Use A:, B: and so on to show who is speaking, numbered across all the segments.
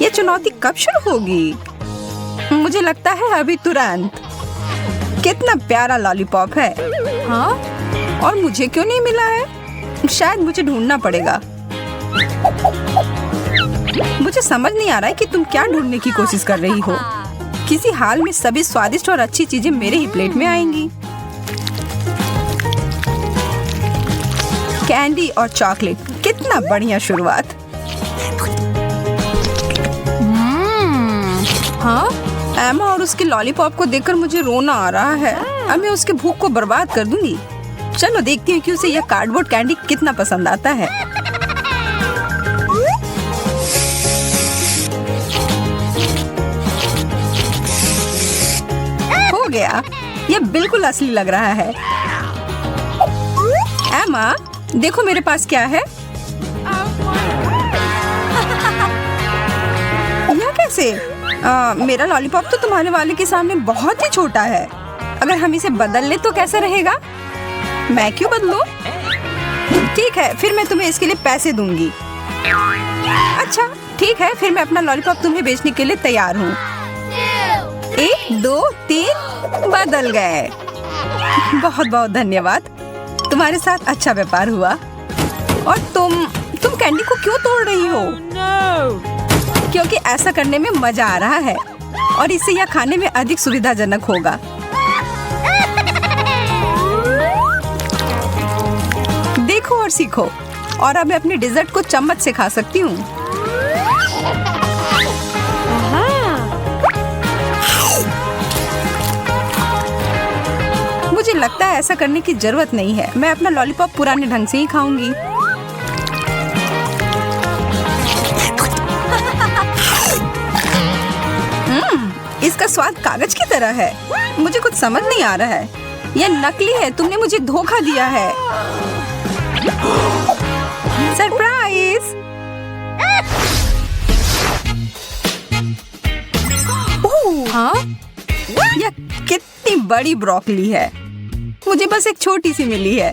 A: ये चुनौती कब शुरू होगी? मुझे लगता है अभी तुरंत। कितना प्यारा लॉलीपॉप है। हाँ? और मुझे क्यों नहीं मिला है? शायद मुझे ढूंढना पड़ेगा। मुझे समझ नहीं आ रहा है कि तुम क्या ढूंढने की कोशिश कर रही हो। किसी हाल में सभी स्वादिष्ट और अच्छी चीजें मेरे ही प्लेट में आएंगी। कैंडी और चॉकलेट, कितना बढ़िया शुरुआत। हाँ? एमा और उसके लॉलीपॉप को देखकर मुझे रोना आ रहा है। अब मैं उसके भूख को बर्बाद कर दूंगी। चलो देखती हूँ कि उसे यह कार्डबोर्ड कैंडी कितना पसंद आता है। हो गया, यह बिल्कुल असली लग रहा है। एमा, देखो मेरे पास क्या है। यह कैसे? मेरा लॉलीपॉप तो तुम्हारे वाले के सामने बहुत ही छोटा है। अगर हम इसे बदल ले तो कैसा रहेगा? मैं क्यों बदलूं? ठीक है, फिर मैं तुम्हें इसके लिए पैसे दूंगी। अच्छा ठीक है, फिर मैं अपना लॉलीपॉप तुम्हें बेचने के लिए तैयार हूँ। 1 2 3 बदल गए। बहुत बहुत धन्यवाद, तुम्हारे साथ अच्छा व्यापार हुआ। और तुम कैंडी को क्यों तोड़ रही हो? क्योंकि ऐसा करने में मजा आ रहा है और इससे यह खाने में अधिक सुविधाजनक होगा। देखो और सीखो। और अब मैं अपने डेजर्ट को चम्मच से खा सकती हूँ। मुझे लगता है ऐसा करने की जरूरत नहीं है। मैं अपना लॉलीपॉप पुराने ढंग से ही खाऊंगी। इसका स्वाद कागज की तरह है। मुझे कुछ समझ नहीं आ रहा है। यह नकली है। तुमने मुझे धोखा दिया है। सरप्राइज! हाँ? यह कितनी बड़ी ब्रोकली है। मुझे बस एक छोटी सी मिली है।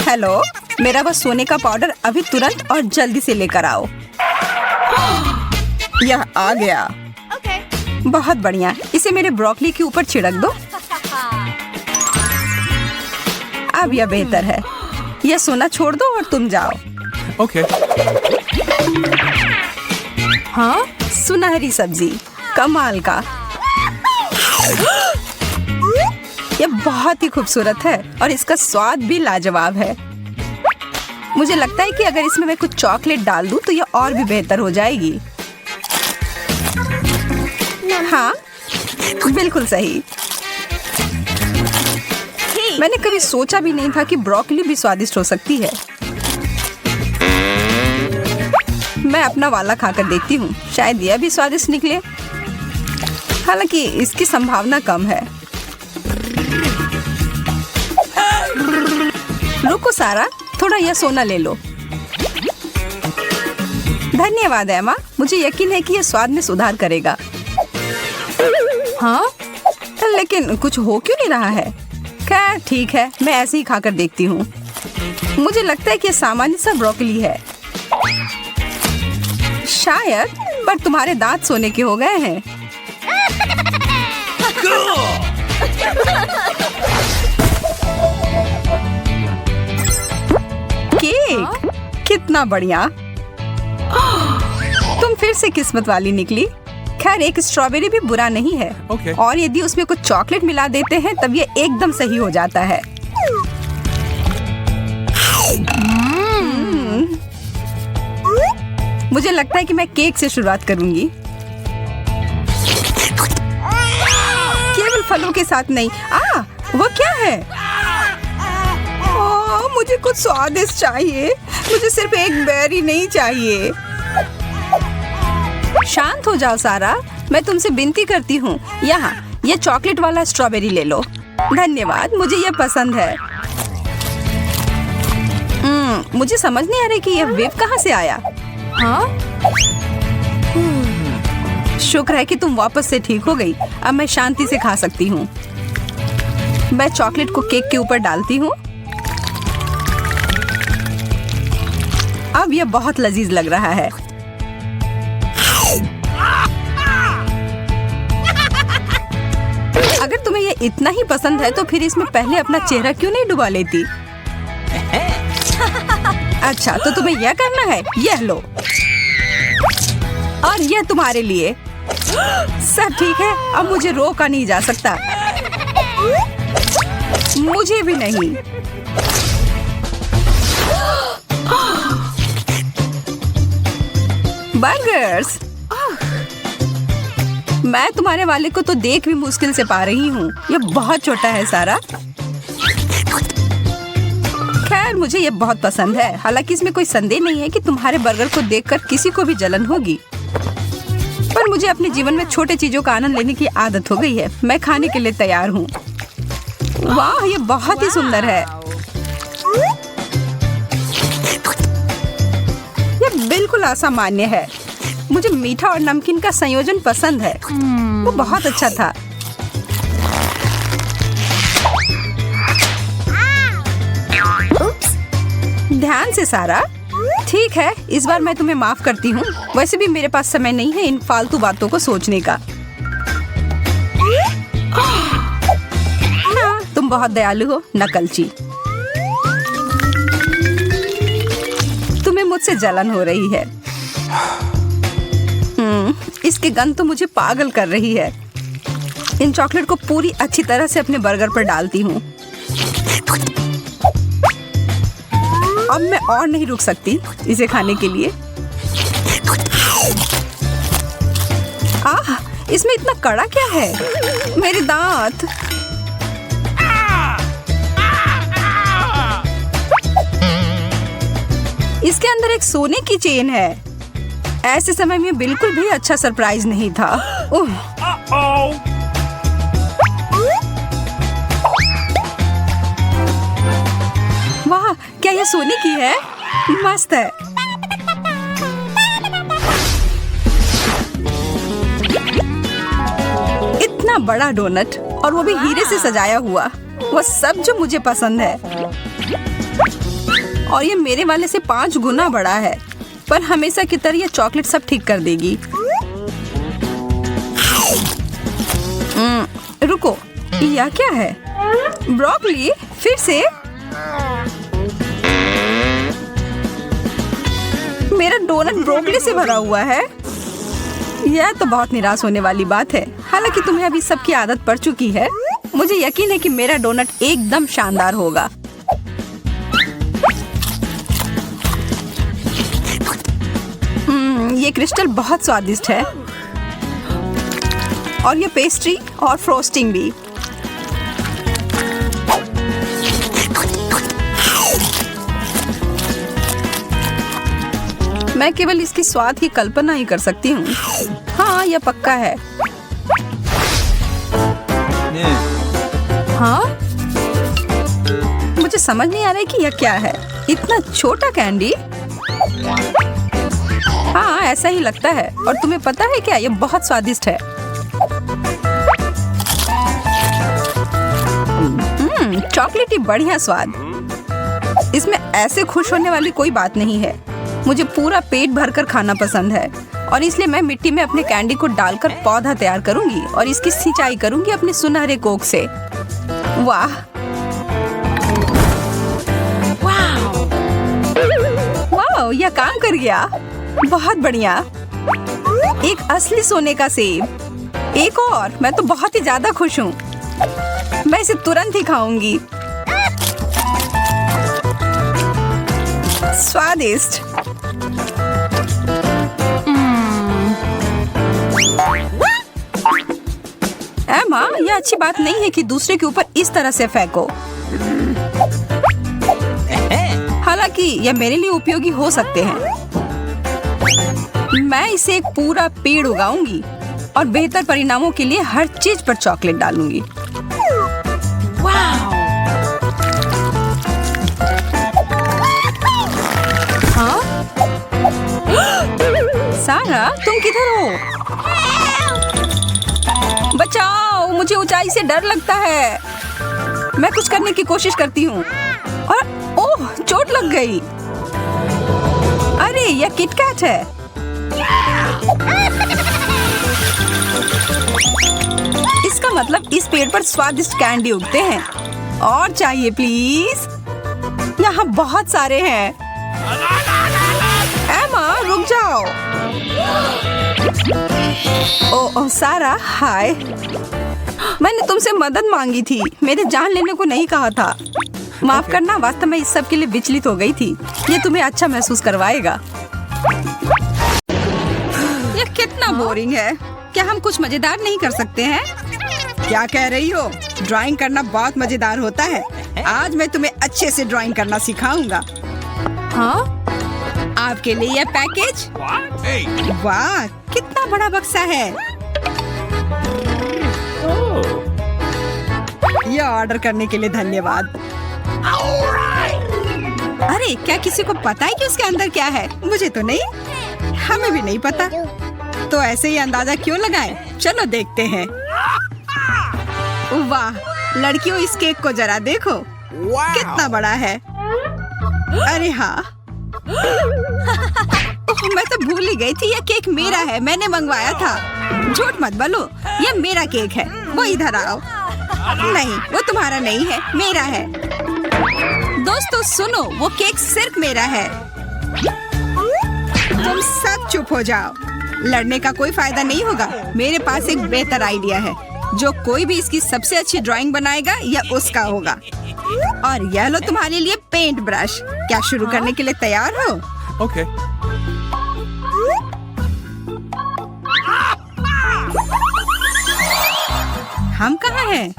A: हेलो, मेरा वह सोने का पाउडर अभी तुरंत और जल्दी से लेकर आओ। यह आ गया। बहुत बढ़िया, इसे मेरे ब्रोकली के ऊपर छिड़क दो। अब यह बेहतर है। यह सोना छोड़ दो और तुम जाओ।
B: ओके।
A: हाँ? सुनहरी सब्जी, कमाल का। यह बहुत ही खूबसूरत है और इसका स्वाद भी लाजवाब है। मुझे लगता है कि अगर इसमें मैं कुछ चॉकलेट डाल दूं तो यह और भी बेहतर हो जाएगी। हाँ, बिल्कुल सही। मैंने कभी सोचा भी नहीं था कि ब्रोकली भी स्वादिष्ट हो सकती है। मैं अपना वाला खाकर देखती हूँ, शायद यह भी स्वादिष्ट निकले। हालांकि इसकी संभावना कम है। रुको सारा, थोड़ा यह सोना ले लो। धन्यवाद एमा, मुझे यकीन है कि यह स्वाद में सुधार करेगा। हाँ? लेकिन कुछ हो क्यों नहीं रहा है? खैर ठीक है, मैं ऐसे ही खाकर देखती हूँ। मुझे लगता है कि यह सामान्य सा ब्रोकली है शायद, पर तुम्हारे दांत सोने के हो गए हैं। केक, कितना बढ़िया। तुम फिर से किस्मत वाली निकली। खैर, एक स्ट्रॉबेरी भी बुरा नहीं है।
B: Okay.
A: और यदि उसमें कुछ चॉकलेट मिला देते हैं तब ये एकदम सही हो जाता है। मुझे लगता है कि मैं केक से शुरुआत करूंगी। केवल फलों के साथ नहीं। वो क्या है? मुझे कुछ स्वादिष्ट चाहिए। मुझे सिर्फ एक बेरी नहीं चाहिए। शांत हो जाओ सारा, मैं तुमसे विनती करती हूँ। यहाँ ये चॉकलेट वाला स्ट्रॉबेरी ले लो। धन्यवाद, मुझे ये पसंद है। मुझे समझ नहीं आ रही कि यह वेव कहाँ से आया। हाँ? शुक्र है कि तुम वापस से ठीक हो गई। अब मैं शांति से खा सकती हूँ। मैं चॉकलेट को केक के ऊपर डालती हूँ। अब ये बहुत लजीज लग रहा है। अगर तुम्हें ये इतना ही पसंद है तो फिर इसमें पहले अपना चेहरा क्यों नहीं डुबा लेती? अच्छा, तो तुम्हें यह करना है। यह लो, और यह तुम्हारे लिए। सब ठीक है, अब मुझे रोका नहीं जा सकता। मुझे भी नहीं। बर्गर्स। मैं तुम्हारे वाले को तो देख भी मुश्किल से पा रही हूँ। ये बहुत छोटा है सारा। खैर, मुझे ये बहुत पसंद है। हालांकि इसमें कोई संदेह नहीं है कि तुम्हारे बर्गर को देखकर किसी को भी जलन होगी। पर मुझे अपने जीवन में छोटे चीजों का आनंद लेने की आदत हो गई है। मैं खाने के लिए तैयार हूँ। वाह, ये बहुत ही सुंदर है। ये बिल्कुल असामान्य है। मुझे मीठा और नमकीन का संयोजन पसंद है। वो बहुत अच्छा था। ध्यान से सारा। ठीक है, इस बार मैं तुम्हें माफ करती हूँ। वैसे भी मेरे पास समय नहीं है इन फालतू बातों को सोचने का। हाँ, तुम बहुत दयालु हो, नकलची। तुम्हें मुझसे जलन हो रही है। इसकी गंध तो मुझे पागल कर रही है। इन चॉकलेट को पूरी अच्छी तरह से अपने बर्गर पर डालती हूँ। अब मैं और नहीं रुक सकती इसे खाने के लिए। आह, इसमें इतना कड़ा क्या है? मेरे दांत। इसके अंदर एक सोने की चेन है। ऐसे समय में बिल्कुल भी अच्छा सरप्राइज नहीं था। वाह, क्या ये सोने की है? मस्त है। इतना बड़ा डोनट, और वो भी हीरे से सजाया हुआ। वो सब जो मुझे पसंद है। और ये मेरे वाले से 5 गुना बड़ा है। पर हमेशा की तरह ये चॉकलेट सब ठीक कर देगी। रुको, यह क्या है? ब्रोकली? फिर से? मेरा डोनट ब्रोकली से भरा हुआ है। यह तो बहुत निराश होने वाली बात है। हालांकि तुम्हें अभी सबकी आदत पड़ चुकी है। मुझे यकीन है कि मेरा डोनट एकदम शानदार होगा। ये क्रिस्टल बहुत स्वादिष्ट है। और ये पेस्ट्री और फ्रोस्टिंग भी। मैं केवल इसकी स्वाद की कल्पना ही कर सकती हूँ। हाँ, यह पक्का है। हाँ, मुझे समझ नहीं आ रहा है कि यह क्या है। इतना छोटा कैंडी। हाँ, ऐसा ही लगता है। और तुम्हें पता है क्या, ये बहुत स्वादिष्ट है। चॉकलेटी बढ़िया स्वाद। इसमें ऐसे खुश होने वाली कोई बात नहीं है। मुझे पूरा पेट भरकर खाना पसंद है। और इसलिए मैं मिट्टी में अपने कैंडी को डालकर पौधा तैयार करूंगी और इसकी सिंचाई करूंगी अपने सुनहरे कोक से। वाह, वाह, यह काम कर गया। बहुत बढ़िया। एक असली सोने का सेब। एक और। मैं तो बहुत ही ज्यादा खुश हूँ। मैं इसे तुरंत ही खाऊंगी। स्वादिष्ट। एमा, यह अच्छी बात नहीं है कि दूसरे के ऊपर इस तरह से फेंको। हालांकि यह मेरे लिए उपयोगी हो सकते हैं। मैं इसे एक पूरा पेड़ उगाऊंगी और बेहतर परिणामों के लिए हर चीज पर चॉकलेट डालूंगी। हाँ? सारा, तुम किधर हो? बचाओ, मुझे ऊंचाई से डर लगता है। मैं कुछ करने की कोशिश करती हूँ और ओह, चोट लग गई। अरे यह किटकैट है। इसका मतलब इस पेड़ पर स्वादिष्ट कैंडी उगते हैं। और चाहिए प्लीज। यहाँ बहुत सारे हैं। एमा रुक जाओ। ओ सारा हाय। मैंने तुमसे मदद मांगी थी, मेरे जान लेने को नहीं कहा था। माफ करना, वास्तव में इस सब के लिए विचलित हो गई थी। ये तुम्हें अच्छा महसूस करवाएगा। यह कितना बोरिंग है। क्या हम कुछ मजेदार नहीं कर सकते हैं? क्या कह रही हो? ड्राइंग करना बहुत मजेदार होता है। आज मैं तुम्हें अच्छे से ड्राइंग करना सिखाऊंगा। हाँ? आपके लिए यह पैकेज। वाह, कितना बड़ा बक्सा है। यह ऑर्डर करने के लिए धन्यवाद। अरे क्या किसी को पता है कि उसके अंदर क्या है? मुझे तो नहीं, हमें भी नहीं पता। तो ऐसे ही अंदाजा क्यों लगाएं? चलो देखते हैं। वाह लड़कियों, इस केक को जरा देखो, कितना बड़ा है। अरे हाँ मैं तो भूल ही गई थी, यह केक मेरा है, मैंने मंगवाया था। झूठ मत बोलो, यह मेरा केक है। वो इधर आओ। नहीं, वो तुम्हारा नहीं है, मेरा है। दोस्तों सुनो, वो केक सिर्फ मेरा है। तुम सब चुप हो जाओ। लड़ने का कोई फायदा नहीं होगा। मेरे पास एक बेहतर आइडिया है। जो कोई भी इसकी सबसे अच्छी ड्राइंग बनाएगा यह उसका होगा। और यह लो तुम्हारे लिए पेंट ब्रश। क्या शुरू करने के लिए तैयार हो?
B: ओके।
A: हम कहाँ हैं?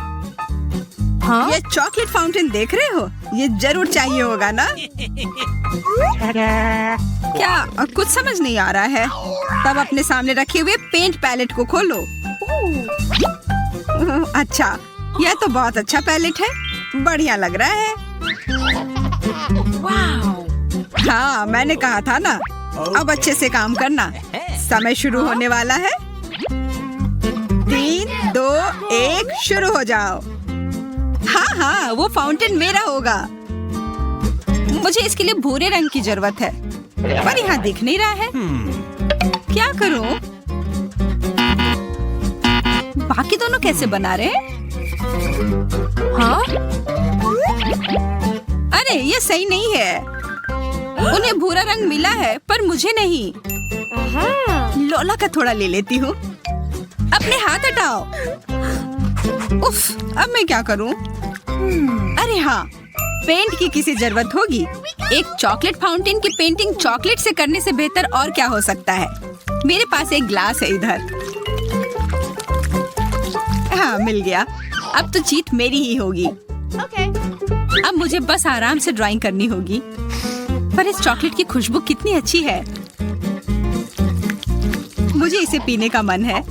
A: हाँ? ये चॉकलेट फाउंटेन देख रहे हो? ये जरूर चाहिए होगा ना? क्या कुछ समझ नहीं आ रहा है? तब अपने सामने रखे हुए पेंट पैलेट को खोलो। अच्छा, यह तो बहुत अच्छा पैलेट है, बढ़िया लग रहा है। हाँ मैंने कहा था ना। अब अच्छे से काम करना, समय शुरू होने वाला है। 3, 2, 1 शुरू हो जाओ। हाँ हाँ, वो फाउंटेन मेरा होगा। मुझे इसके लिए भूरे रंग की जरूरत है, पर यहाँ दिख नहीं रहा है। क्या करूं? बाकी दोनों कैसे बना रहे हैं? हाँ? अरे ये सही नहीं है। उन्हें भूरा रंग मिला है पर मुझे नहीं। लोला का थोड़ा ले लेती हूँ। अपने हाथ हटाओ। उफ, अब मैं क्या करूँ? अरे हाँ, पेंट की किसी जरूरत होगी। एक चॉकलेट फाउंटेन की पेंटिंग चॉकलेट से करने से बेहतर और क्या हो सकता है? मेरे पास एक ग्लास है इधर। हाँ मिल गया। अब तो जीत मेरी ही होगी। अब मुझे बस आराम से ड्राइंग करनी होगी। पर इस चॉकलेट की खुशबू कितनी अच्छी है। मुझे इसे पीने का मन है।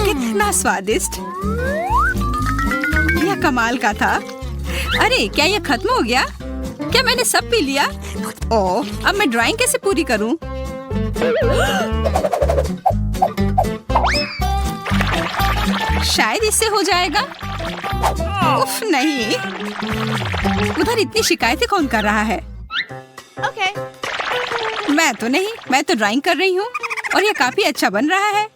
A: कितना स्वादिष्ट। यह कमाल का था। अरे क्या यह खत्म हो गया? क्या मैंने सब पी लिया? ओह, अब मैं ड्राइंग कैसे पूरी करूं? शायद इससे हो जाएगा। उफ नहीं। उधर इतनी शिकायतें कौन कर रहा है? मैं तो नहीं, मैं तो ड्राइंग कर रही हूँ और ये काफी अच्छा बन रहा है।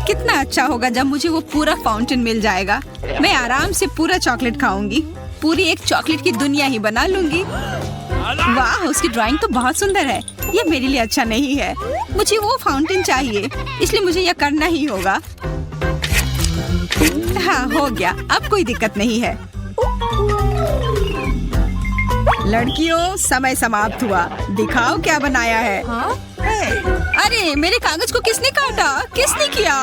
A: कितना अच्छा होगा जब मुझे वो पूरा फाउंटेन मिल जाएगा। मैं आराम से पूरा चॉकलेट खाऊंगी। पूरी एक चॉकलेट की दुनिया ही बना लूंगी। वाह, उसकी ड्राइंग तो बहुत सुंदर है। ये मेरे लिए अच्छा नहीं है। मुझे वो फाउंटेन चाहिए, इसलिए मुझे यह करना ही होगा। हाँ हो गया, अब कोई दिक्कत नहीं है। लड़कियों, समय समाप्त हुआ। दिखाओ क्या बनाया है। हाँ? अरे मेरे कागज को किसने काटा? किसने किया?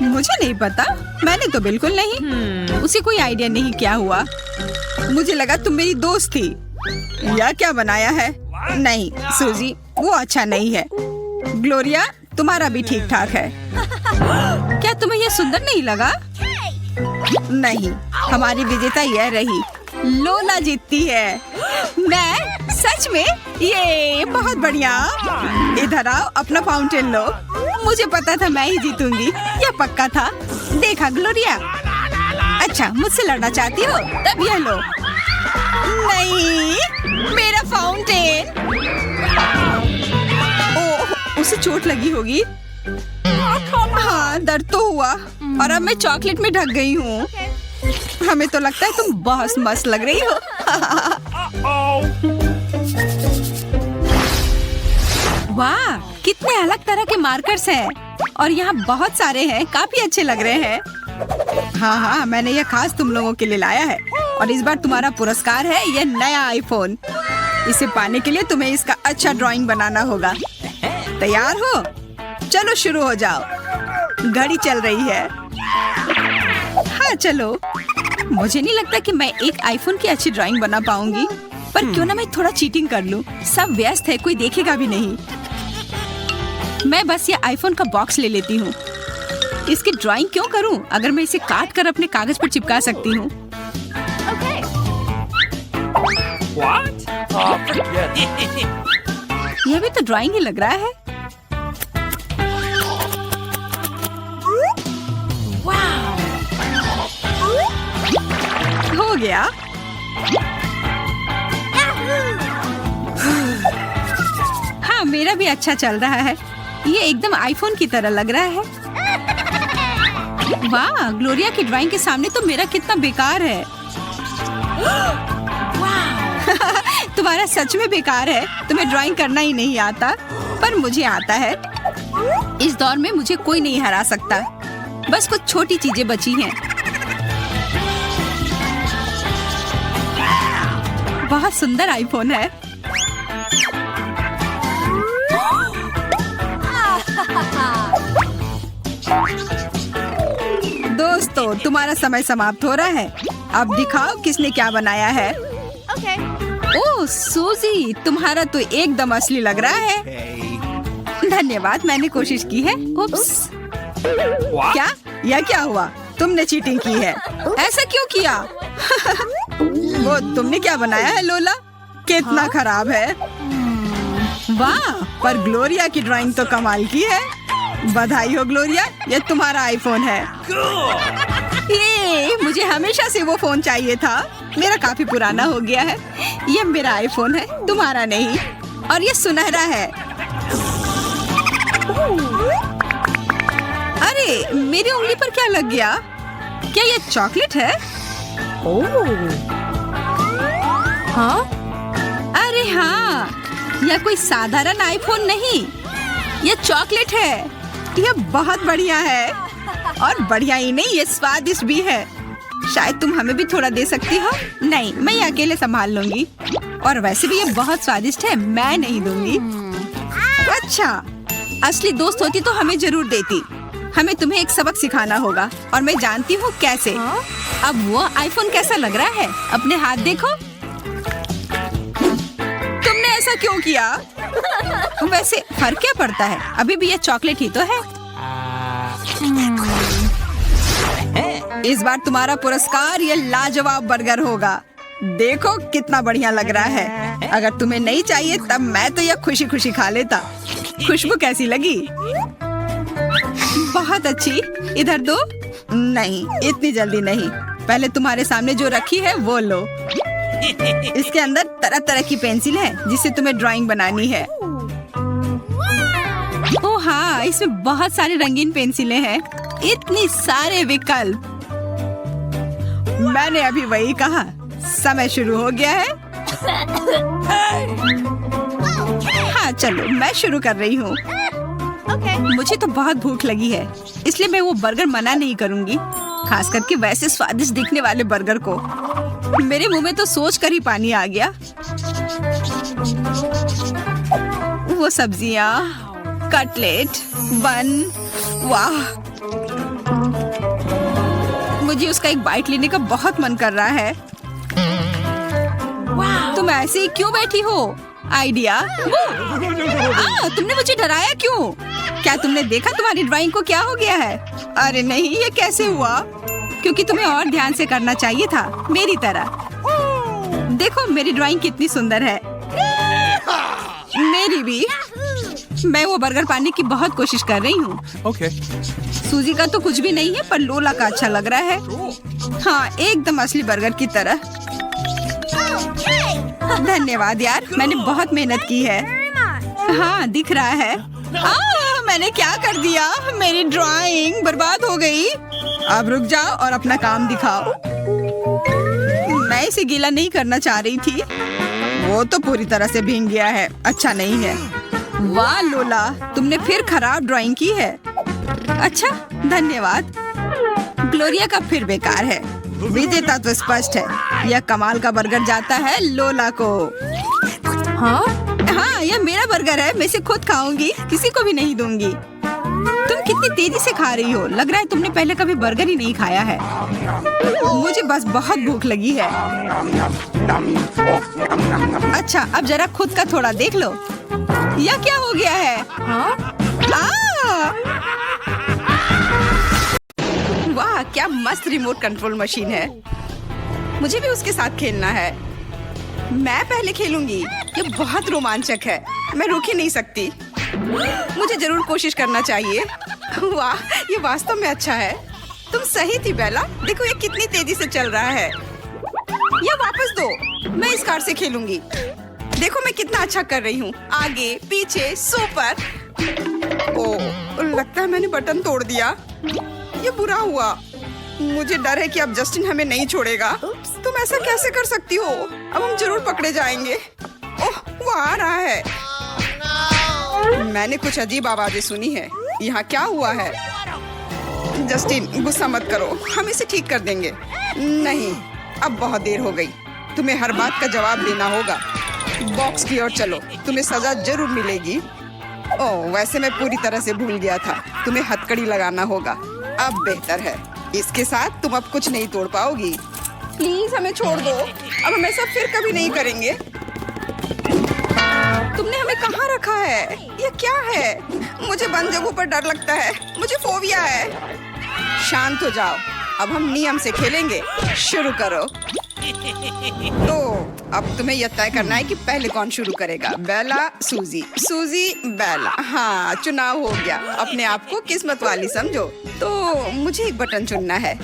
A: मुझे नहीं पता, मैंने तो बिल्कुल नहीं। उसे कोई आइडिया नहीं क्या हुआ। मुझे लगा तुम मेरी दोस्त थी। यह क्या बनाया है? नहीं सूजी, वो अच्छा नहीं है। ग्लोरिया, तुम्हारा भी ठीक ठाक है। क्या तुम्हें यह सुंदर नहीं लगा? नहीं, हमारी विजेता यह रही। लोला जीतती है। मैं सच में? ये बहुत बढ़िया। इधर आओ, अपना फाउंटेन लो। मुझे पता था मैं ही जीतूंगी, यह पक्का था। देखा ग्लोरिया? अच्छा, मुझसे लड़ना चाहती हो? तब यह लो। नहीं, मेरा फाउंटेन। ओह, उसे चोट लगी होगी। हाँ, दर्द तो हुआ और अब मैं चॉकलेट में ढक गई हूँ। हमें तो लगता है तुम बहुत मस्त लग रही हो। वाह, कितने अलग तरह के मार्कर्स हैं और यहाँ बहुत सारे हैं, काफी अच्छे लग रहे हैं। हाँ, मैंने यह खास तुम लोगों के लिए लाया है और इस बार तुम्हारा पुरस्कार है यह नया आईफोन। इसे पाने के लिए तुम्हें इसका अच्छा ड्राइंग बनाना होगा। तैयार हो? चलो शुरू हो जाओ। घड़ी चल रही है। हाँ चलो। मुझे नहीं लगता कि मैं एक आईफोन की अच्छी ड्राइंग बना पाऊंगी, पर क्यों ना मैं थोड़ा चीटिंग कर लूं। सब व्यस्त है, कोई देखेगा भी नहीं। मैं बस ये आईफोन का बॉक्स ले लेती हूँ। इसकी ड्राइंग क्यों करूं अगर मैं इसे काट कर अपने कागज पर चिपका सकती हूँ। यह भी तो ड्राइंग ही लग रहा है। हो गया। हाँ, मेरा भी अच्छा चल रहा है। ये एकदम आईफोन की तरह लग रहा है। वाह, ग्लोरिया की ड्राइंग के सामने तो मेरा कितना बेकार है। तुम्हारा सच में बेकार है। तुम्हें ड्राइंग करना ही नहीं आता, पर मुझे आता है। इस दौर में मुझे कोई नहीं हरा सकता। बस कुछ छोटी चीजें बची हैं। बहुत सुंदर आईफोन है। दोस्तों, तुम्हारा समय समाप्त हो रहा है। अब दिखाओ किसने क्या बनाया है। ओह सूजी, तुम्हारा तो एकदम असली लग रहा है। धन्यवाद, मैंने कोशिश की है। उप्स। क्या? यह क्या हुआ? तुमने चीटिंग की है। ऐसा क्यों किया? वो तुमने क्या बनाया है लोला? कितना खराब है। वाह, पर ग्लोरिया की ड्राइंग तो कमाल की है। बधाई हो ग्लोरिया, ये तुम्हारा आईफोन है। ये मुझे हमेशा से वो फोन चाहिए था। मेरा काफी पुराना हो गया है। ये मेरा आईफोन है, तुम्हारा नहीं। और ये सुनहरा है। अरे, मेरी उंगली पर क्या लग गया? क्या ये चॉकलेट है? हाँ? अरे हाँ, यह कोई साधारण आईफोन नहीं, यह चॉकलेट है। यह बहुत बढ़िया है और बढ़िया ही नहीं, ये स्वादिष्ट भी है। शायद तुम हमें भी थोड़ा दे सकती हो। नहीं, मैं ये अकेले संभाल लूंगी। और वैसे भी ये बहुत स्वादिष्ट है, मैं नहीं दूंगी। अच्छा, असली दोस्त होती तो हमें जरूर देती। हमें तुम्हें एक सबक सिखाना होगा और मैं जानती हूँ कैसे। अब वो आईफोन कैसा लग रहा है? अपने हाथ देखो। तुमने ऐसा क्यों किया? वैसे फर्क क्या पड़ता है? अभी भी ये चॉकलेट ही तो है। इस बार तुम्हारा पुरस्कार ये लाजवाब बर्गर होगा। देखो कितना बढ़िया लग रहा है। अगर तुम्हें नहीं चाहिए तब मैं तो यह खुशी खुशी खा लेता। खुशबू कैसी लगी? बहुत अच्छी। इधर दो। नहीं, इतनी जल्दी नहीं। पहले तुम्हारे सामने जो रखी है वो लो। इसके अंदर तरह तरह की पेंसिल है जिससे तुम्हें ड्राइंग बनानी है। ओह हाँ, इसमें बहुत सारी रंगीन पेंसिलें हैं। इतनी सारे विकल्प। मैंने अभी वही कहा। समय शुरू हो गया है। हाँ चलो, मैं शुरू कर रही हूँ। मुझे तो बहुत भूख लगी है, इसलिए मैं वो बर्गर मना नहीं करूँगी, खास करके वैसे स्वादिष्ट दिखने वाले बर्गर को। मेरे मुंह में तो सोच कर ही पानी आ गया। वो सब्जियाँ, कटलेट, बन, वाह! मुझे उसका एक बाइट लेने का बहुत मन कर रहा है। तुम ऐसे ही क्यों बैठी हो? आइडिया? तुमने मुझे डराया क्यों? क्या तुमने देखा तुम्हारी ड्राइंग को क्या हो गया है? अरे नहीं, ये कैसे हुआ? क्योंकि तुम्हें और ध्यान से करना चाहिए था, मेरी तरह। देखो मेरी ड्राइंग कितनी सुंदर है। मेरी भी। मैं वो बर्गर पाने की बहुत कोशिश कर रही हूँ।
B: Okay.
A: सूजी का तो कुछ भी नहीं है, पर लोला का अच्छा लग रहा है। हाँ, एकदम असली बर्गर की तरह। धन्यवाद यार, मैंने बहुत मेहनत की है। हाँ, दिख रहा है। मैंने क्या कर दिया? मेरी ड्राइंग बर्बाद हो गई। अब रुक जाओ और अपना काम दिखाओ। मैं इसे गीला नहीं करना चाह रही थी। वो तो पूरी तरह से भीग गया है। अच्छा नहीं है। वाह लोला, तुमने फिर खराब ड्राइंग की है। अच्छा, धन्यवाद। ग्लोरिया का फिर बेकार है। विजेता तो स्पष्ट है। यह कमाल का बर्गर जाता है लोला को। हाँ, यह मेरा बर्गर है। मैं इसे खुद खाऊंगी, किसी को भी नहीं दूंगी। तुम कितनी तेजी से खा रही हो? लग रहा है तुमने पहले कभी बर्गर ही नहीं खाया है। मुझे बस बहुत भूख लगी है। अच्छा, अब जरा खुद का थोड़ा देख लो। यह क्या हो गया है? वाह, क्या मस्त रिमोट कंट्रोल मशीन है। मुझे भी उसके साथ खेलना है। मैं पहले खेलूंगी। ये बहुत रोमांचक है। मैं रुक ही नहीं सकती। मुझे जरूर कोशिश करना चाहिए। वाह, ये वास्तव में अच्छा है। तुम सही थी बेला। देखो ये कितनी तेजी से चल रहा है। ये वापस दो। मैं इस कार से खेलूंगी। देखो मैं कितना अच्छा कर रही हूँ। आगे, पीछे, सुपर। ओह, लगता है मैंने बटन तोड़ दिया। ये बुरा हुआ। मुझे डर है कि अब जस्टिन हमें नहीं छोड़ेगा। तुम ऐसा कैसे कर सकती हो? अब हम जरूर पकड़े जाएंगे। ओह, वो आ रहा है। मैंने कुछ अजीब आवाजें सुनी है। यहाँ क्या हुआ है? जस्टिन, गुस्सा मत करो, हम इसे ठीक कर देंगे। नहीं, अब बहुत देर हो गई। तुम्हें हर बात का जवाब देना होगा। बॉक्स की ओर चलो, तुम्हें सजा जरूर मिलेगी। ओह, वैसे मैं पूरी तरह से भूल गया था। तुम्हें हथकड़ी लगाना होगा। अब बेहतर है। इसके साथ तुम अब कुछ नहीं तोड़ पाओगी। प्लीज हमें छोड़ दो। अब हम ऐसा फिर कभी नहीं करेंगे। तुमने हमें कहाँ रखा है? ये क्या है? मुझे बंद जगहों पर डर लगता है। मुझे फोबिया है। शांत हो जाओ। अब हम नियम से खेलेंगे। शुरू करो। तो अब तुम्हें यह तय करना है कि पहले कौन शुरू करेगा। बेला, सूजी, सूजी, बेला। हाँ, चुनाव हो गया। अपने आप को किस्मत वाली समझो। तो मुझे एक बटन चुनना है।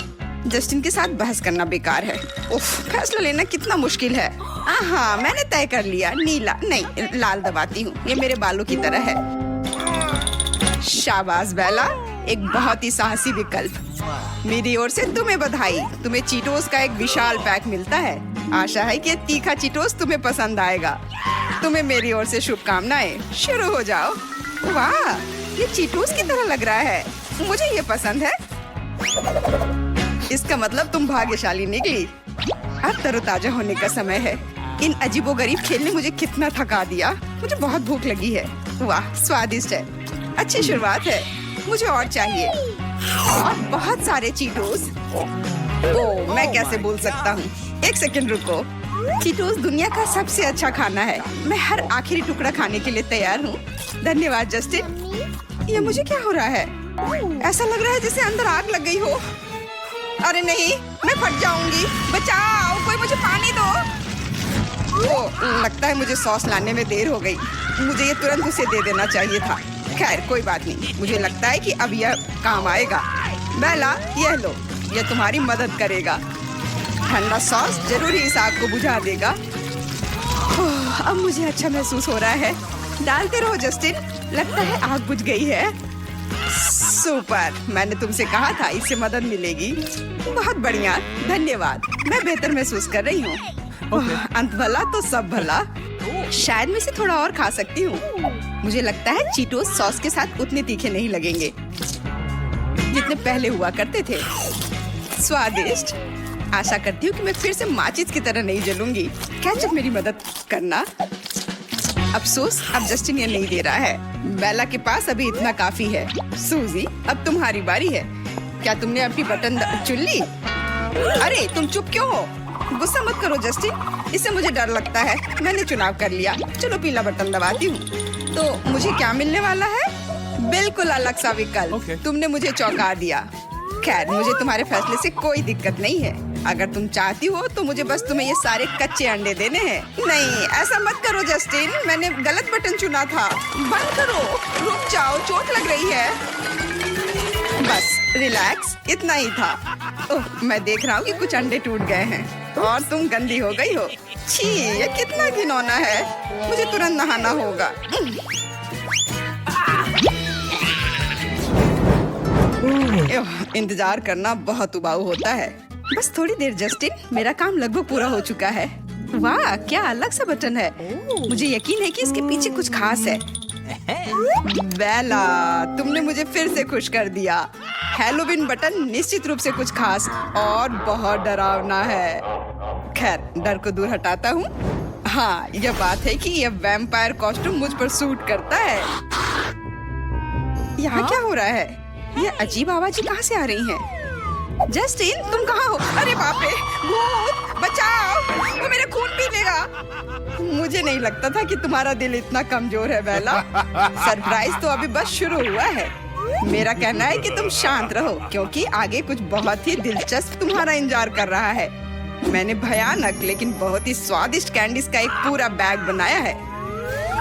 A: जस्टिन के साथ बहस करना बेकार है। उफ, फैसला लेना कितना मुश्किल है। हाँ, मैंने तय कर लिया। नीला नहीं, लाल दबाती हूँ। ये मेरे बालों की तरह है। शाबाश बेला, एक बहुत ही साहसी विकल्प। मेरी ओर से तुम्हें बधाई। तुम्हें चीटोस का एक विशाल पैक मिलता है। आशा है कि तीखा चीटोस तुम्हें पसंद आएगा। तुम्हें मेरी ओर से शुभकामनाएं। शुरू हो जाओ। वाह, ये चीटोस की तरह लग रहा है। मुझे ये पसंद है। इसका मतलब तुम भाग्यशाली निकली। अब तरोताजा होने का समय है। इन अजीबोगरीब खेल ने मुझे कितना थका दिया। मुझे बहुत भूख लगी है। वाह, स्वादिष्ट है। अच्छी शुरुआत है। मुझे और चाहिए। और बहुत सारे चीटोस। ओह, मैं कैसे बोल सकता हूँ। एक सेकंड रुको। चीटोस दुनिया का सबसे अच्छा खाना है। मैं हर आखिरी टुकड़ा खाने के लिए तैयार हूँ। धन्यवाद जस्टिन। ये मुझे क्या हो रहा है? ऐसा लग रहा है जैसे अंदर आग लग गई हो। अरे नहीं, मैं फट जाऊंगी। बचाओ, कोई मुझे पानी दो। ओह, लगता है मुझे सॉस लाने में देर हो गई। मुझे ये तुरंत उसे दे देना चाहिए था। खैर, कोई बात नहीं। मुझे लगता है कि अब यह काम आएगा। बेला, यह लो। यह तुम्हारी मदद करेगा। ठंडा सॉस जरूर ही इस आग को बुझा देगा। ओह, अब मुझे अच्छा महसूस हो रहा है। डालते रहो जस्टिन। लगता है आग बुझ गई है। सुपर, मैंने तुमसे कहा था इससे मदद मिलेगी। बहुत बढ़िया, धन्यवाद। मैं बेहतर महसूस कर रही हूँ। अंत भला तो सब भला। शायद मैं इसे थोड़ा और खा सकती हूँ। मुझे लगता है चीटोस सॉस के साथ उतने तीखे नहीं लगेंगे जितने पहले हुआ करते थे। स्वादिष्ट। आशा करती हूँ कि मैं फिर से माचिस की तरह नहीं जलूंगी। केचप मेरी मदद करना। अफसोस, अब जस्टिन ये नहीं दे रहा है। बेला के पास अभी इतना काफी है। सूजी, अब तुम्हारी बारी है। क्या तुमने अपनी बटन चुन ली? अरे तुम चुप क्यों हो? गुस्सा मत करो जस्टिन, इससे मुझे डर लगता है। मैंने चुनाव कर लिया। चलो पीला बटन दबाती हूँ। तो मुझे क्या मिलने वाला है? बिल्कुल अलग सा विकल्प। तुमने मुझे चौंका दिया। खैर, मुझे तुम्हारे फैसले से कोई दिक्कत नहीं है। अगर तुम चाहती हो तो मुझे बस तुम्हें ये सारे कच्चे अंडे देने हैं। नहीं, ऐसा मत करो जस्टिन, मैंने गलत बटन चुना था। बंद करो, रुक जाओ, चोट लग रही है। बस रिलैक्स, इतना ही था। ओह, मैं देख रहा हूँ कि कुछ अंडे टूट गए हैं और तुम गंदी हो गई हो। छी, ये कितना घिनौना है। मुझे तुरंत नहाना होगा। इंतजार करना बहुत उबाऊ होता है। बस थोड़ी देर जस्टिन, मेरा काम लगभग पूरा हो चुका है। वाह, क्या अलग सा बटन है। मुझे यकीन है कि इसके पीछे कुछ खास है। बेला, तुमने मुझे फिर से खुश कर दिया। हैलोवीन बटन निश्चित रूप से कुछ खास और बहुत डरावना है। खैर, डर को दूर हटाता हूँ। हाँ, यह बात है कि यह वैम्पायर कॉस्ट्यूम मुझ पर सूट करता है। यहाँ क्या हो रहा है? यह अजीब आवाजें कहाँ से आ रही हैं? जस्टिन, तुम कहाँ हो? अरे बाप रे, भूत, बचाओ, वो मेरा खून पी लेगा। मुझे नहीं लगता था कि तुम्हारा दिल इतना कमजोर है बेला। सरप्राइज तो अभी बस शुरू हुआ है। मेरा कहना है कि तुम शांत रहो, क्योंकि आगे कुछ बहुत ही दिलचस्प तुम्हारा इंतजार कर रहा है। मैंने भयानक लेकिन बहुत ही स्वादिष्ट कैंडीज का एक पूरा बैग बनाया है।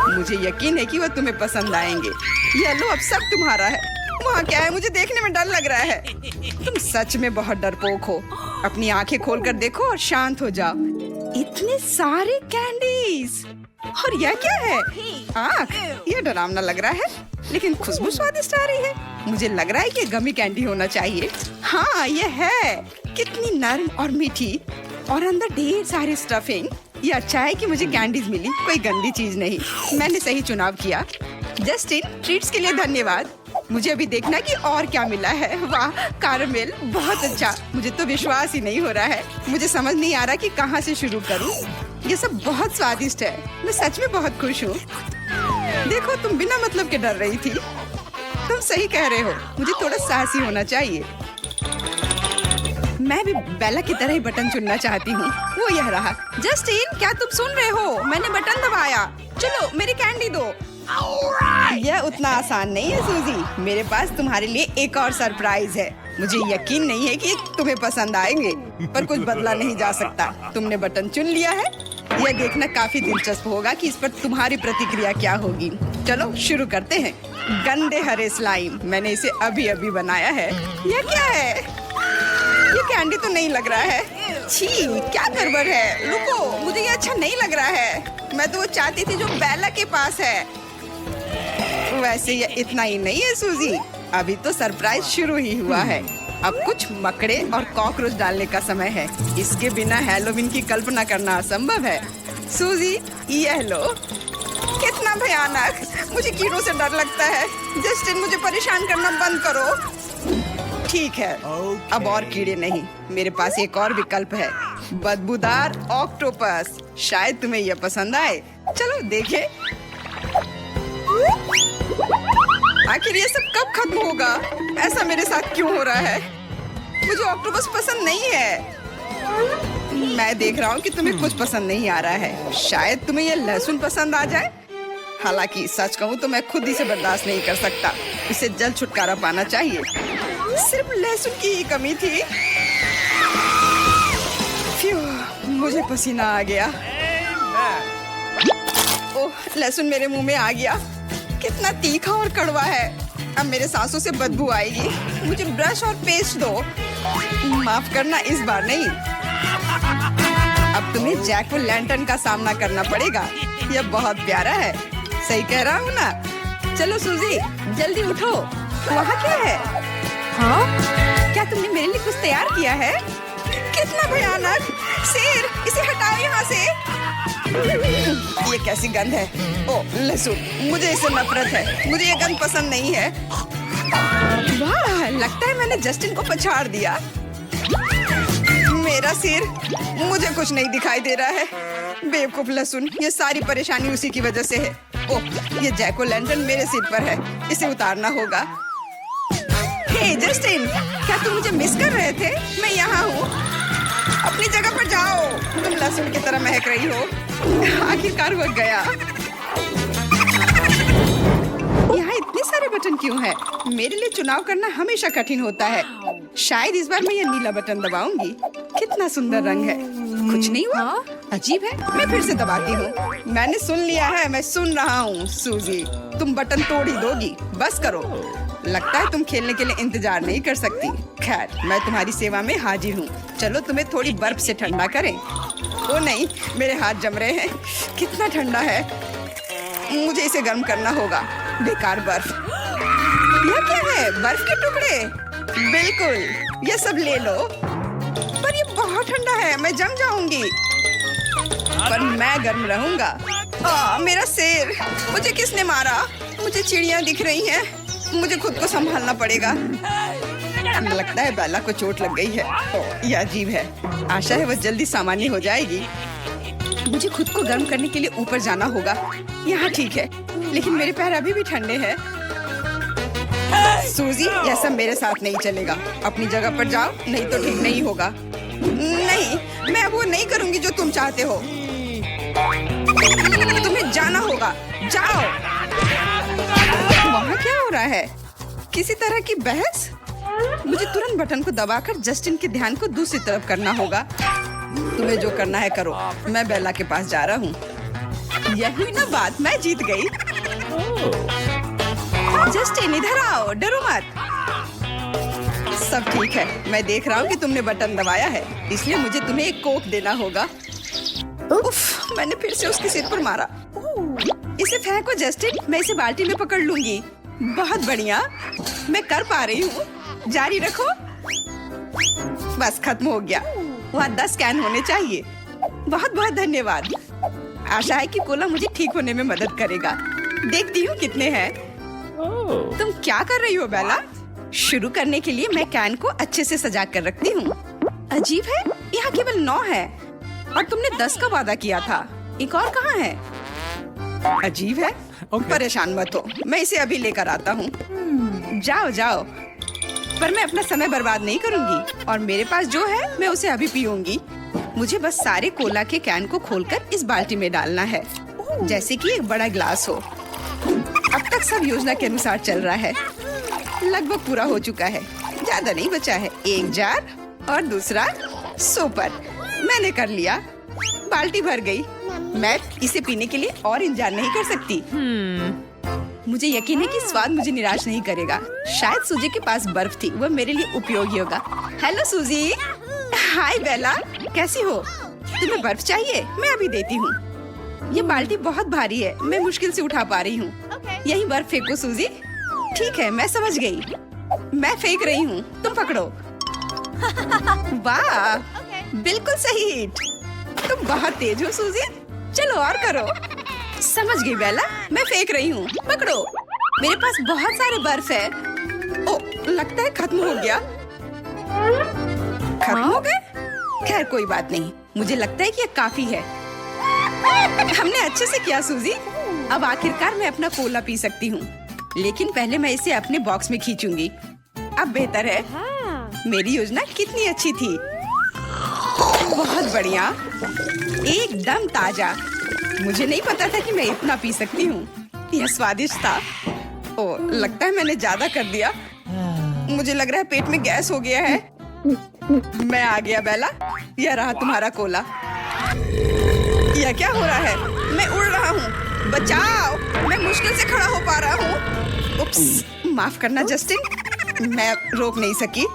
A: मुझे यकीन है कि वह तुम्हें पसंद आएंगे। ये लो, अब सब तुम्हारा है। वहाँ क्या है? मुझे देखने में डर लग रहा है। तुम सच में बहुत डरपोक हो। अपनी आंखें खोलकर देखो और शांत हो जाओ। इतने सारे कैंडीज, और यह क्या है? आँख? यह डरावना लग रहा है, लेकिन खुशबू स्वादिष्ट आ रही है। मुझे लग रहा है कि गमी कैंडी होना चाहिए। हाँ, यह है। कितनी नर्म और मीठी, और अंदर ढेर सारी स्टफिंग। ये अच्छा है कि मुझे कैंडीज मिली, कोई गंदी चीज नहीं। मैंने सही चुनाव किया। जस्टिन, ट्रीट्स के लिए धन्यवाद। मुझे अभी देखना कि और क्या मिला है। वाह, कैरमेल, बहुत अच्छा। मुझे तो विश्वास ही नहीं हो रहा है। मुझे समझ नहीं आ रहा कि कहाँ से शुरू करूँ। ये सब बहुत स्वादिष्ट है। मैं सच में बहुत खुश हूँ। देखो, तुम बिना मतलब के डर रही थी। तुम सही कह रहे हो, मुझे थोड़ा साहसी होना चाहिए। मैं भी बेला की तरह ही बटन चुनना चाहती हूँ। वो यह रहा। जस्टिन, क्या तुम सुन रहे हो? मैंने बटन दबाया। चलो, मेरी कैंडी दो। यह उतना आसान नहीं है सूजी। मेरे पास तुम्हारे लिए एक और सरप्राइज है। मुझे यकीन नहीं है कि तुम्हें पसंद आएंगे, पर कुछ बदला नहीं जा सकता। तुमने बटन चुन लिया है। यह देखना काफी दिलचस्प होगा कि इस पर तुम्हारी प्रतिक्रिया क्या होगी। चलो शुरू करते हैं। गंदे हरे स्लाइम, मैंने इसे अभी अभी बनाया है। यह क्या है? ये कैंडी तो नहीं लग रहा है। छी, क्या गड़बड़ है। रुको, मुझे ये अच्छा नहीं लग रहा है। मैं तो वो चाहती थी जो बेला के पास है। वैसे ये इतना ही नहीं है सूजी, अभी तो सरप्राइज शुरू ही हुआ है। अब कुछ मकड़े और कॉकरोच डालने का समय है। इसके बिना हैलोवीन की कल्पना करना असंभव है। सूजी, यह लो। कितना भयानक, मुझे कीड़ों से डर लगता है। जस्टिन, मुझे परेशान करना बंद करो। ठीक है, अब और कीड़े नहीं। मेरे पास एक और विकल्प है, बदबूदार ऑक्टोपस। शायद तुम्हें यह पसंद आए। चलो देखें। आखिर ये सब कब खत्म होगा? ऐसा मेरे साथ क्यों हो रहा है? मुझे ऑक्टोपस पसंद नहीं है। मैं देख रहा हूँ कि तुम्हें कुछ पसंद नहीं आ रहा है। शायद तुम्हें ये लहसुन पसंद आ जाए। हालांकि सच कहूँ तो मैं खुद इसे बर्दाश्त नहीं कर सकता। इसे जल्द छुटकारा पाना चाहिए। सिर्फ लहसुन की ही कमी थी। मुझे पसीना आ गया। ओह, लहसुन मेरे मुंह में आ गया। कितना तीखा और कड़वा है। अब मेरे सांसों से बदबू आएगी। मुझे ब्रश और पेस्ट दो। माफ करना, इस बार नहीं। अब तुम्हें जैक ओ लैंटर्न का सामना करना पड़ेगा। यह बहुत प्यारा है। सही कह रहा हूँ ना? चलो सूजी, जल्दी उठो। वहाँ क्या है? हाँ, क्या तुमने मेरे लिए कुछ तैयार किया है? कितना भयानक शेर, इसे हटाओ यहाँ से। ये कैसी गंध है? ओ, लहसुन, मुझे इससे नफरत है। मुझे ये गंध पसंद नहीं है। वाह, लगता है मैंने जस्टिन को पछाड़ दिया। मेरा सिर, मुझे कुछ नहीं दिखाई दे रहा है। बेवकूफ लहसुन, ये सारी परेशानी उसी की वजह से है। ओह, ये जैक ओ लैंटर्न मेरे सिर पर है। इसे उतारना होगा। हे जस्टिन, क्या तुम मुझे मिस कर रहे थे? मैं यहाँ हूँ। अपनी जगह पर जाओ। तुम लहसुन की तरह महक रही हो। आखिरकार वो गया। यहाँ इतने सारे बटन क्यों हैं? मेरे लिए चुनाव करना हमेशा कठिन होता है। शायद इस बार मैं ये नीला बटन दबाऊंगी। कितना सुंदर रंग है। कुछ नहीं हुआ? अजीब है। मैं फिर से दबाती हूँ। मैंने सुन लिया है, मैं सुन रहा हूँ। सूजी, तुम बटन तोड़ ही दोगी। बस करो। लगता है तुम खेलने के लिए इंतजार नहीं कर सकती। खैर, मैं तुम्हारी सेवा में हाजिर हूँ। चलो तुम्हें थोड़ी बर्फ से ठंडा करें। ओ नहीं, मेरे हाथ जम रहे हैं। कितना ठंडा है, मुझे इसे गर्म करना होगा। बेकार बर्फ। यह क्या है? बर्फ के टुकड़े। बिल्कुल, ये सब ले लो। पर ये बहुत ठंडा है, मैं जम जाऊंगी। पर मैं गर्म रहूंगा। मेरा सिर। मुझे किसने मारा? मुझे चिड़ियां दिख रही हैं। मुझे खुद को संभालना पड़ेगा। लगता है बेला को चोट लग गई है। यह अजीब है। आशा है वह जल्दी सामान्य हो जाएगी। मुझे खुद को गर्म करने के लिए ऊपर जाना होगा। यहाँ ठीक है, लेकिन मेरे पैर अभी भी ठंडे हैं। सूजी, यह सब मेरे साथ नहीं चलेगा। अपनी जगह पर जाओ, नहीं तो ठीक नहीं होगा। नहीं, मैं वो नहीं करूँगी जो तुम चाहते हो। तुम्हें जाना होगा, जाओ। वहाँ क्या हो रहा है? किसी तरह की बहस? मुझे तुरंत बटन को दबाकर जस्टिन के ध्यान को दूसरी तरफ करना होगा। तुम्हें जो करना है करो, मैं बेला के पास जा रहा हूँ। यही ना बात, मैं जीत गई। जस्टिन इधर आओ, डरो मत। सब ठीक है, मैं देख रहा हूँ कि तुमने बटन दबाया है, इसलिए मुझे तुम्हें एक कोक देना होगा। उफ, मैंने फिर से उसके सिर पर मारा। इसे फेंको जस्टिन, मैं इसे बाल्टी में पकड़ लूंगी। बहुत बढ़िया, मैं कर पा रही हूँ। जारी रखो। बस खत्म हो गया। वहाँ 10 कैन होने चाहिए। बहुत बहुत धन्यवाद। आशा है कि कोला मुझे ठीक होने में मदद करेगा। देखती हूँ कितने हैं। तुम क्या कर रही हो बेला? शुरू करने के लिए मैं कैन को अच्छे से सजा कर रखती हूँ। अजीब है, यहाँ केवल 9 है और तुमने 10 का वादा किया था। एक और कहाँ है? अजीब है। परेशान मत हो, मैं इसे अभी लेकर आता हूँ। जाओ जाओ। पर मैं अपना समय बर्बाद नहीं करूँगी और मेरे पास जो है मैं उसे अभी पीऊंगी। मुझे बस सारे कोला के कैन को खोलकर इस बाल्टी में डालना है, जैसे कि एक बड़ा ग्लास हो। अब तक सब योजना के अनुसार चल रहा है। लगभग पूरा हो चुका है, ज्यादा नहीं बचा है। एक जार और दूसरा सुपर। मैंने कर लिया। बाल्टी भर गई। मैं इसे पीने के लिए और इंतजार नहीं कर सकती। मुझे यकीन है कि स्वाद मुझे निराश नहीं करेगा। शायद सूजी के पास बर्फ थी, वह मेरे लिए उपयोगी होगा। हेलो सूजी। हाय बेला, कैसी हो? तुम्हें बर्फ चाहिए? मैं अभी देती हूँ। ये बाल्टी बहुत भारी है, मैं मुश्किल से उठा पा रही हूँ। यही बर्फ फेंको सूजी। ठीक है, मैं समझ गई। मैं फेंक रही हूँ, तुम पकड़ो। वाह, बिल्कुल सही हिट। तुम बहुत तेज हो सूजी। चलो और करो। समझ गई बेला, मैं फेंक रही हूँ, पकड़ो। मेरे पास बहुत सारे बर्फ है। ओ, लगता है खत्म हो गया। खत्म हो गए? खैर कोई बात नहीं, मुझे लगता है कि ये काफी है। हमने अच्छे से किया सूजी। अब आखिरकार मैं अपना कोला पी सकती हूँ, लेकिन पहले मैं इसे अपने बॉक्स में खींचूंगी। अब बेहतर है। मेरी योजना कितनी अच्छी थी। बहुत बढ़िया, एकदम ताजा। मुझे नहीं पता था कि मैं इतना पी सकती हूँ। यह स्वादिष्ट था। ओ, लगता है मैंने ज्यादा कर दिया। मुझे लग रहा है पेट में गैस हो गया है। मैं आ गया बेला, यह रहा तुम्हारा कोला। यह क्या हो रहा है? मैं उड़ रहा हूँ, बचाओ। मैं मुश्किल से खड़ा हो पा रहा हूँ। उप्स, माफ करना जस्टिन, मैं रोक नहीं सकी।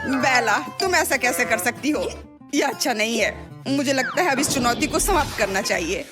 A: बेला, तुम ऐसा कैसे कर सकती हो? यह अच्छा नहीं है। मुझे लगता है अब इस चुनौती को समाप्त करना चाहिए।